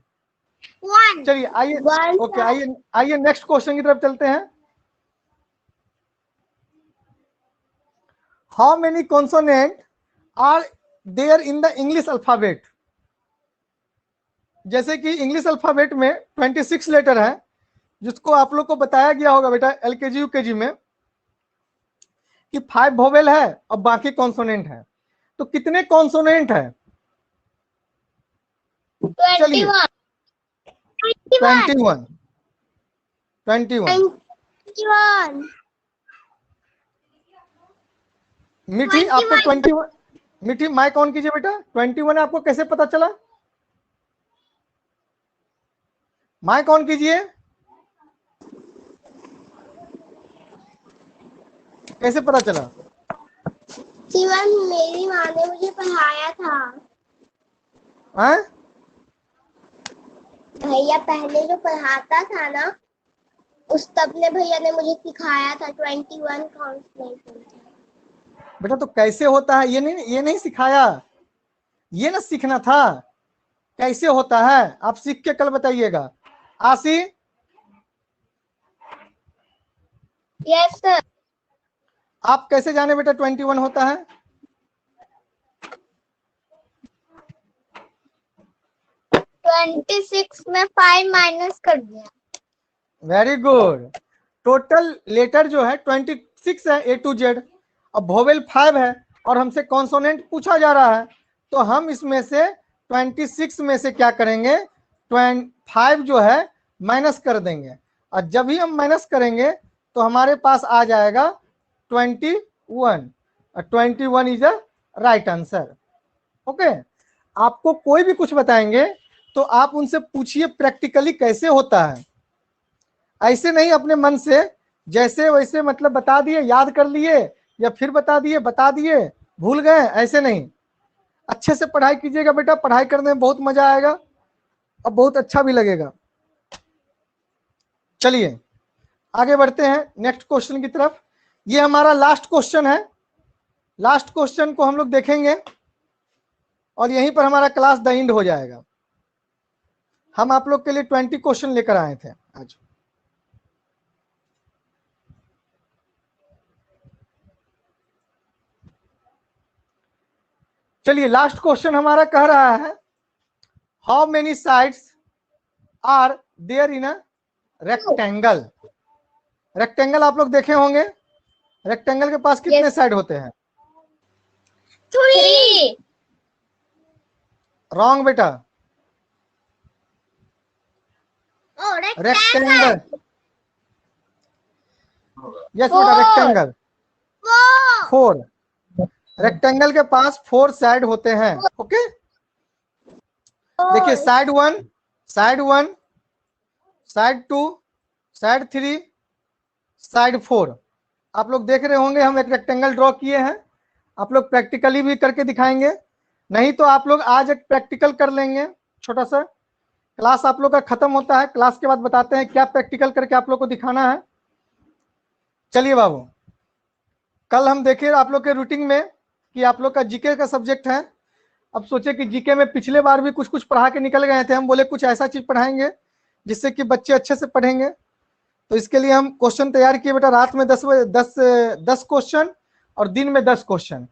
चलिए आइए, ओके आइए आइए नेक्स्ट क्वेश्चन की तरफ चलते हैं। How many consonant are there in the English alphabet? जैसे कि इंग्लिश अल्फाबेट में 26 लेटर है, जिसको आप लोग को बताया गया होगा बेटा एलकेजी यूकेजी में कि 5 वोवेल है और बाकी कॉन्सोनेंट है। तो कितने कॉन्सोनेंट है? चलिए 21। मीठी आपको 21, मीठी माइक ऑन कीजिए बेटा। 21 आपको कैसे पता चला? माइक ऑन कीजिए। कैसे पता चला? जीवन मेरी माँ ने मुझे पढ़ाया था। हैं? भैया पहले जो पढ़ाता था ना, उस तब ने भैया ने मुझे सिखाया था 21 कॉन्सोनेंट। बेटा तो कैसे होता है ये नहीं सिखाया, ये ना सीखना था कैसे होता है। आप सीख के कल बताइएगा। आशी, यस सर। आप कैसे जाने बेटा 21 होता है? ट्वेंटी में 5 माइनस कर दिया। Very good. टोटल लेटर जो है 26 है A to Z, अब वोवेल 5 है और हमसे कॉन्सोनेंट पूछा जा रहा है, तो हम इसमें से 26 में से क्या करेंगे? 5 जो है माइनस कर देंगे, और जब भी हम माइनस करेंगे तो हमारे पास आ जाएगा 21, और 21 is a right answer. Okay, आपको कोई भी कुछ बताएंगे तो आप उनसे पूछिए प्रैक्टिकली कैसे होता है। ऐसे नहीं अपने मन से जैसे वैसे मतलब बता दिए, याद कर लिए, या फिर बता दिए भूल गए, ऐसे नहीं। अच्छे से पढ़ाई कीजिएगा बेटा, पढ़ाई करने में बहुत मजा आएगा और बहुत अच्छा भी लगेगा। चलिए आगे बढ़ते हैं नेक्स्ट क्वेश्चन की तरफ। ये हमारा लास्ट क्वेश्चन है। लास्ट क्वेश्चन को हम लोग देखेंगे और यहीं पर हमारा क्लास द एंड हो जाएगा। हम आप लोग के लिए 20 क्वेश्चन लेकर आए थे आज। चलिए लास्ट क्वेश्चन हमारा कह रहा है, how many sides are there in a rectangle? Rectangle आप लोग देखे होंगे, रेक्टेंगल के पास कितने साइड होते हैं? 3। रॉन्ग बेटा। रेक्टेंगल, यस बेटा रेक्टेंगल 4। रेक्टेंगल के पास 4 साइड होते हैं। ओके, देखिए side 1, side 1, side 2, side 3, side 4। आप लोग देख रहे होंगे हम एक रेक्टेंगल ड्रॉ किए हैं। आप लोग प्रैक्टिकली भी करके दिखाएंगे, नहीं तो आप लोग आज एक प्रैक्टिकल कर लेंगे छोटा सा। क्लास आप लोग का खत्म होता है, क्लास के बाद बताते हैं क्या प्रैक्टिकल करके आप लोग को दिखाना है। चलिए बाबू, कल हम देखे आप लोग के रूटीन में कि आप लोग का जीके का सब्जेक्ट है। अब सोचे कि जीके में पिछले बार भी कुछ कुछ पढ़ा के निकल गए थे, हम बोले कुछ ऐसा चीज पढ़ाएंगे जिससे कि बच्चे अच्छे से पढ़ेंगे। तो इसके लिए हम क्वेश्चन तैयार किए बेटा, रात में 10 क्वेश्चन और दिन में 10 क्वेश्चन।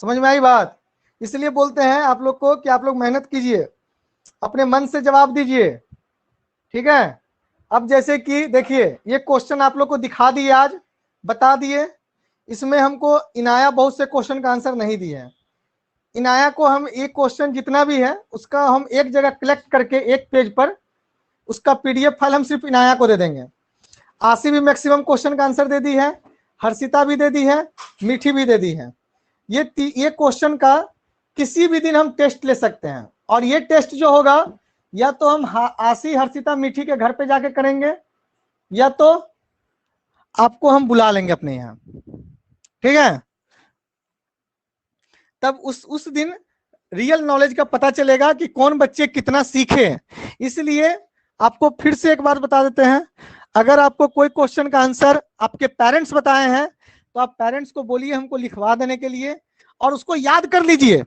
समझ में आई बात? इसलिए बोलते हैं आप लोग को कि आप लोग मेहनत कीजिए, अपने मन से जवाब दीजिए, ठीक है। अब जैसे कि देखिए ये क्वेश्चन आप लोग को दिखा दिए, आज बता दिए। इसमें हमको इनाया बहुत से क्वेश्चन का आंसर नहीं दिए हैं। इनाया को हम एक क्वेश्चन जितना भी है उसका हम एक जगह कलेक्ट करके एक पेज पर उसका पीडीएफ फाइल हम सिर्फ इनाया को दे देंगे। आशी भी मैक्सिमम क्वेश्चन का आंसर दे दी है, हर्षिता भी दे दी है, मीठी भी दे दी है। ये क्वेश्चन का किसी भी दिन हम टेस्ट ले सकते हैं, और ये टेस्ट जो होगा या तो हम आशी, हर्षिता, मीठी के घर पे जाके करेंगे, या तो आपको हम बुला लेंगे अपने यहाँ, ठीक है। तब उस दिन रियल नॉलेज का पता चलेगा कि कौन बच्चे कितना सीखे। इसलिए आपको फिर से एक बार बता देते हैं, अगर आपको कोई क्वेश्चन का आंसर आपके पेरेंट्स बताए हैं तो आप पेरेंट्स को बोलिए हमको लिखवा देने के लिए, और उसको याद कर लीजिए।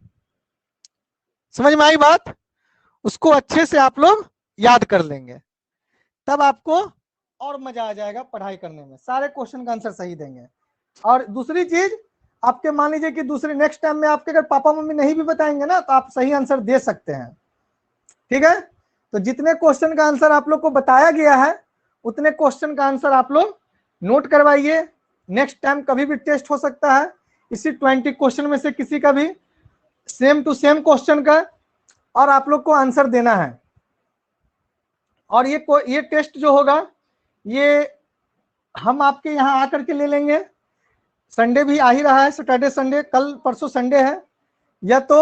समझ में आई बात? उसको अच्छे से आप लोग याद कर लेंगे, तब आपको और मजा आ जाएगा पढ़ाई करने में, सारे क्वेश्चन का आंसर सही देंगे। और दूसरी चीज, आपके मान लीजिए कि दूसरे नेक्स्ट टाइम में आपके अगर पापा मम्मी नहीं भी बताएंगे ना, तो आप सही आंसर दे सकते हैं, ठीक है। तो जितने क्वेश्चन का आंसर आप लोग को बताया गया है उतने क्वेश्चन का आंसर आप लोग नोट करवाइए। नेक्स्ट टाइम कभी भी टेस्ट हो सकता है, इसी 20 क्वेश्चन में से किसी का भी सेम टू सेम क्वेश्चन का, और आप लोग को आंसर देना है। और ये टेस्ट जो होगा ये हम आपके यहाँ आकर के ले लेंगे। संडे भी आ ही रहा है, सैटरडे संडे, कल परसों संडे है, या तो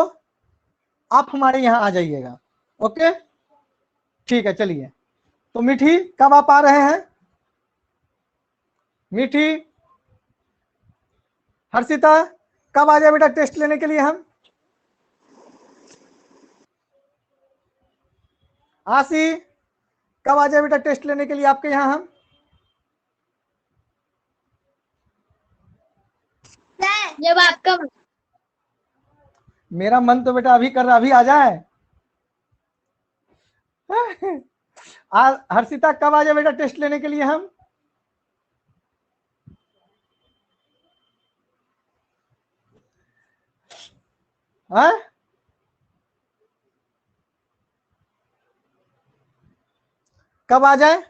आप हमारे यहाँ आ जाइएगा। ओके, ठीक है। चलिए, तो मीठी कब आप आ रहे हैं? मीठी, हर्षिता कब आ जाए बेटा टेस्ट लेने के लिए? हम आशी कब आ जाए बेटा टेस्ट लेने के लिए आपके यहाँ? हम जब आपका मेरा मन तो बेटा अभी कर रहा, अभी आ जाए। हर्षिता कब आ जाए बेटा टेस्ट लेने के लिए? हम हाँ, कब आ जाए?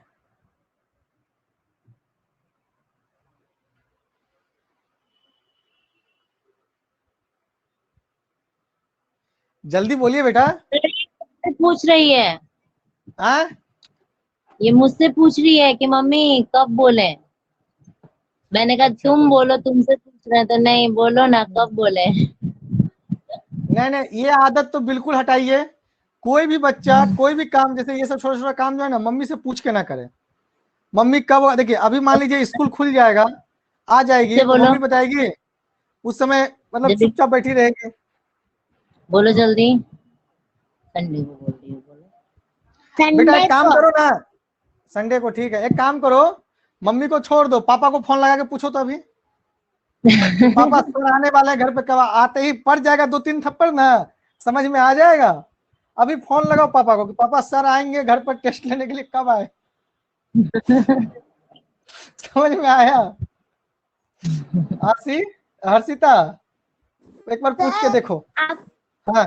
जल्दी बोलिए बेटा। पूछ रही है, हाँ, ये मुझसे पूछ रही है कि मम्मी कब बोले। मैंने कहा तुम बोलो, तुमसे पूछ रहे हैं तो नहीं, बोलो ना कब बोले। नहीं, ये आदत तो बिल्कुल हटाइए। कोई भी बच्चा कोई भी काम, जैसे ये सब छोटा छोटा काम जो है ना, मम्मी से पूछ के ना करे। मम्मी कब, देखिए अभी मान लीजिए स्कूल खुल जाएगा, आ जाएगी मुझसे तो बोलो मम्मी बताएगी, उस समय मतलब जल्दी, चुपचाप बैठी रहेगी। बोलो जल्दी। संडे को बोल रही हूँ, बोलो। बेटा एक संडे काम को करो ना, संडे को, ठीक है, एक काम करो, मम्मी को छोड़ दो, पापा को फोन लगा के पूछो तो अभी कि पापा सर आने वाले हैं घर पे, कब? आते ही पड़ जाएगा 2-3 थप्पड़ ना, समझ में आ जाएगा। अभी फोन लगाओ पापा को कि पापा सर आएंगे घर पर टेस्ट लेने के लिए, कब आए? समझ में आया? आशी, हर्षिता एक बार पूछ के देखो। आप हाँ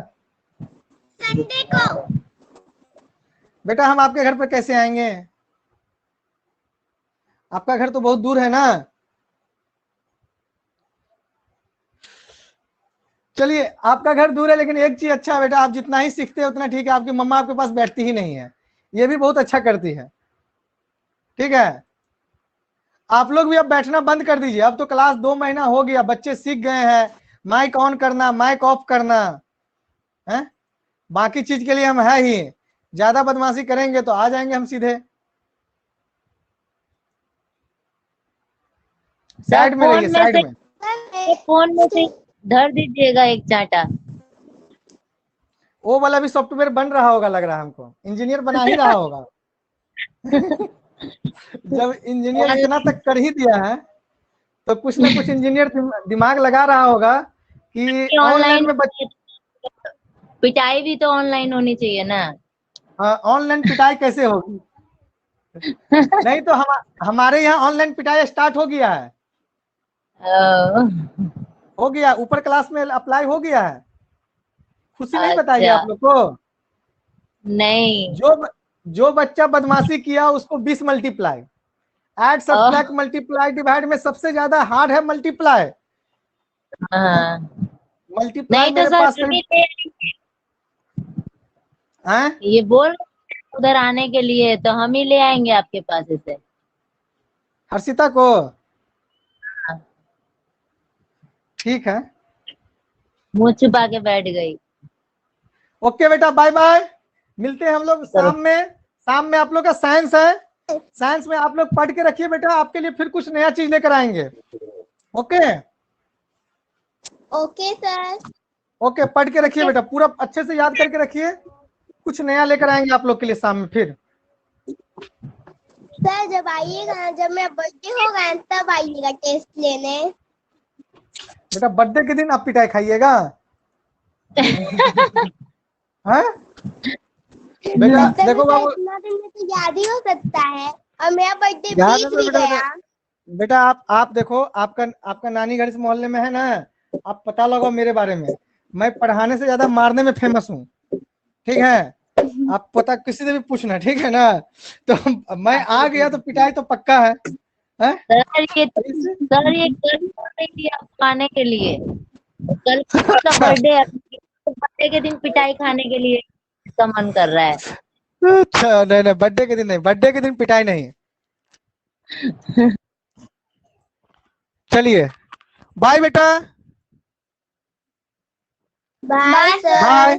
संडे को बेटा, हम आपके घर पर कैसे आएंगे? आपका घर तो बहुत दूर है ना। चलिए, आपका घर दूर है, लेकिन एक चीज अच्छा है बेटा, आप जितना ही सीखते हैं उतना ठीक है। आपकी मम्मा आपके पास बैठती ही नहीं है, ये भी बहुत अच्छा करती है, ठीक है। आप लोग भी अब बैठना बंद कर दीजिए, अब तो क्लास 2 महीना हो गया, बच्चे सीख गए हैं माइक ऑन करना, माइक ऑफ करना है। बाकी चीज के लिए हम है ही, ज्यादा बदमाशी करेंगे तो आ जाएंगे हम सीधे। साइड में रहिए, साइड में। फोन में से धर दीजिएगा एक चांटा। वो वाला भी सॉफ्टवेयर बन रहा होगा, लग रहा है हमको, इंजीनियर बना ही रहा होगा। जब इंजीनियर इतना तक कर ही दिया है तो कुछ ना कुछ इंजीनियर दिमाग लगा रहा होगा कि ऑनलाइन में पिटाई भी तो ऑनलाइन होनी चाहिए ना। ऑनलाइन पिटाई कैसे होगी? नहीं तो हमारे यहाँ ऑनलाइन पिटाई स्टार्ट हो गया है, हो गया, ऊपर क्लास में अप्लाई हो गया है। खुशी नहीं बताएगी अच्छा, आप लोग को? नहीं। जो बच्चा बदमाशी किया उसको 20 multiply, add subtract multiply divide में सबसे ज्यादा हार्ड है मल्टीप्लाई। हाँ। मल्टीप्लाई नहीं तो मेरे सर पास अभी ले हैं। ये बोल उधर आने के लिए, तो हम ही ले आएंगे आपके पास इसे। हर्षिता को, ठीक है, मुंह छुपा के बैठ गई। ओके बेटा, बाय बाय, मिलते हैं हम लोग चलो। शाम में। शाम में आप लोग का साइंस है, साइंस में आप लोग पढ़ के रखिए बेटा, आपके लिए फिर कुछ नया चीज लेकर आएंगे। Okay okay sir. ओके, पढ़ के रखिए बेटा, पूरा अच्छे से याद करके रखिए, कुछ नया लेकर आएंगे आप लोग के लिए शाम में फिर। सर जब आइएगा, जब मेरा बर्थडे होगा तब आइएगा टेस्ट लेने। बेटा बर्थडे के दिन आप पिटाई खाइएगा। हाँ बेटा देखो बाबू, इतना दिन में तो याद ही हो सकता है, और मेरा बर्थडे याद है बीत तो भी बेटा, गया। बेटा आप देखो, आपका नानी घर इस मोहल्ले में है ना, आप पता लगाओ मेरे बारे में, मैं पढ़ाने से ज्यादा मारने में फेमस हूँ, ठीक है? आप पता किसी से भी पूछना, ठीक है ना? तो मैं आ गया तो पिटाई तो पक्का है, हैं? सर ये कल बोल रही थी आप खाने के लिए, कल का बर्थडे है, बर्थडे के दिन पिटाई खाने के लिए इसका मन कर रहा है। अच्छा नहीं नहीं, बर्थडे के दिन नहीं, बर्थडे के दिन पिटाई नहीं। चलिए बाय बेटा, बाय सर। बाय।